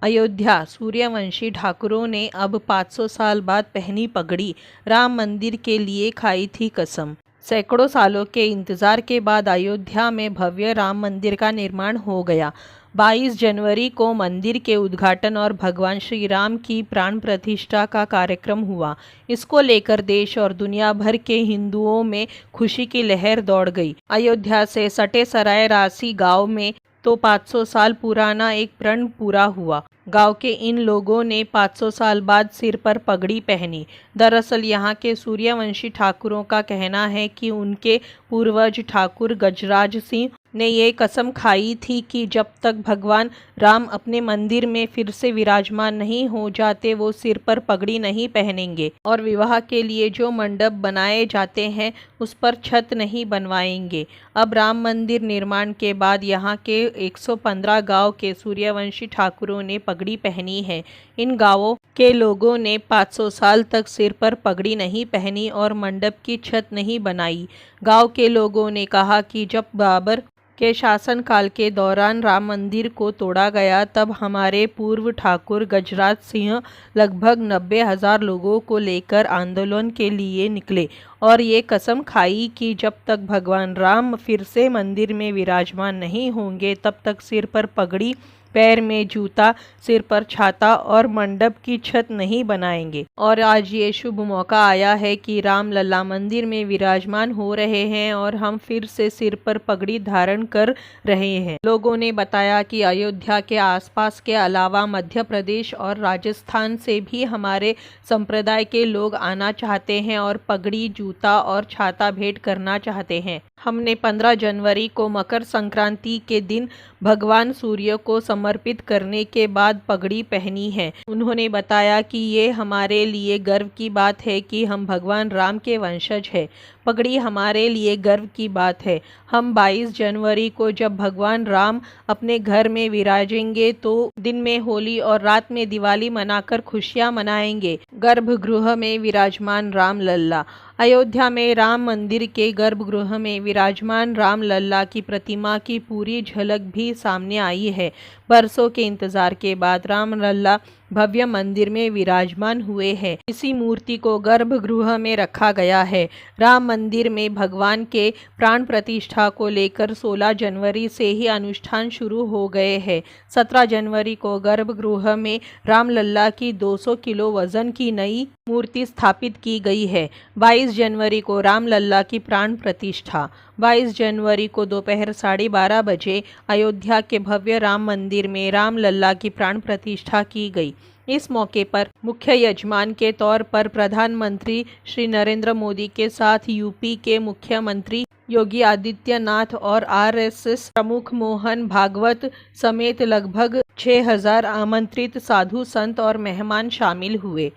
अयोध्या, सूर्यवंशी ठाकुरों ने अब 500 साल बाद पहनी पगड़ी, राम मंदिर के लिए खाई थी कसम। सैकड़ों सालों के इंतजार के बाद अयोध्या में भव्य राम मंदिर का निर्माण हो गया। 22 जनवरी को मंदिर के उद्घाटन और भगवान श्री राम की प्राण प्रतिष्ठा का कार्यक्रम हुआ। इसको लेकर देश और दुनिया भर के हिंदुओं में खुशी की लहर दौड़ गई। अयोध्या से सटे सराय रासी गांव में तो 500 साल पुराना एक प्रण पूरा हुआ। गांव के इन लोगों ने 500 साल बाद सिर पर पगड़ी पहनी। दरअसल यहाँ के सूर्यवंशी ठाकुरों का कहना है कि उनके पूर्वज ठाकुर गजराज सिंह ने ये कसम खाई थी कि जब तक भगवान राम अपने मंदिर में फिर से विराजमान नहीं हो जाते वो सिर पर पगड़ी नहीं पहनेंगे और विवाह के लिए जो मंडप बनाए जाते हैं उस पर छत नहीं बनवाएंगे। अब राम मंदिर निर्माण के बाद यहाँ के 115 गांव के सूर्यवंशी ठाकुरों ने पगड़ी पहनी है। इन गांवों के लोगों ने 500 साल तक सिर पर पगड़ी नहीं पहनी और मंडप की छत नहीं बनाई। गांव के लोगों ने कहा कि जब बाबर के शासनकाल के दौरान राम मंदिर को तोड़ा गया तब हमारे पूर्व ठाकुर गजराज सिंह लगभग 90,000 लोगों को लेकर आंदोलन के लिए निकले और ये कसम खाई कि जब तक भगवान राम फिर से मंदिर में विराजमान नहीं होंगे तब तक सिर पर पगड़ी, पैर में जूता, सिर पर छाता और मंडप की छत नहीं बनाएंगे। और आज ये शुभ मौका आया है कि राम लल्ला मंदिर में विराजमान हो रहे हैं और हम फिर से सिर पर पगड़ी धारण कर रहे हैं। लोगों ने बताया कि अयोध्या के आसपास के अलावा मध्य प्रदेश और राजस्थान से भी हमारे संप्रदाय के लोग आना चाहते हैं और पगड़ी, जूता और छाता भेंट करना चाहते हैं। हमने 15 जनवरी को मकर संक्रांति के दिन भगवान सूर्य को समर्पित करने के बाद पगड़ी पहनी है। उन्होंने बताया कि ये हमारे लिए गर्व की बात है कि हम भगवान राम के वंशज हैं। पगड़ी हमारे लिए गर्व की बात है। हम 22 जनवरी को जब भगवान राम अपने घर में विराजेंगे तो दिन में होली और रात में दिवाली मनाकर खुशियां मनाएंगे। गर्भगृह में विराजमान राम लल्ला। अयोध्या में राम मंदिर के गर्भगृह में विराजमान राम लल्ला की प्रतिमा की पूरी झलक भी सामने आई है। बरसों के इंतजार के बाद राम लल्ला भव्य मंदिर में विराजमान हुए हैं। इसी मूर्ति को गर्भगृह में रखा गया है। राम मंदिर में भगवान के प्राण प्रतिष्ठा को लेकर 16 जनवरी से ही अनुष्ठान शुरू हो गए हैं। 17 जनवरी को गर्भगृह में राम लल्ला की 200 किलो वजन की नई मूर्ति स्थापित की गई है। 22 जनवरी को राम लल्ला की प्राण प्रतिष्ठा। 22 जनवरी को दोपहर 12:30 बजे अयोध्या के भव्य राम मंदिर में राम लल्ला की प्राण प्रतिष्ठा की गई। इस मौके पर मुख्य यजमान के तौर पर प्रधानमंत्री श्री नरेंद्र मोदी के साथ यूपी के मुख्यमंत्री योगी आदित्यनाथ और आरएसएस प्रमुख मोहन भागवत समेत लगभग 6,000 आमंत्रित साधु संत और मेहमान शामिल हुए।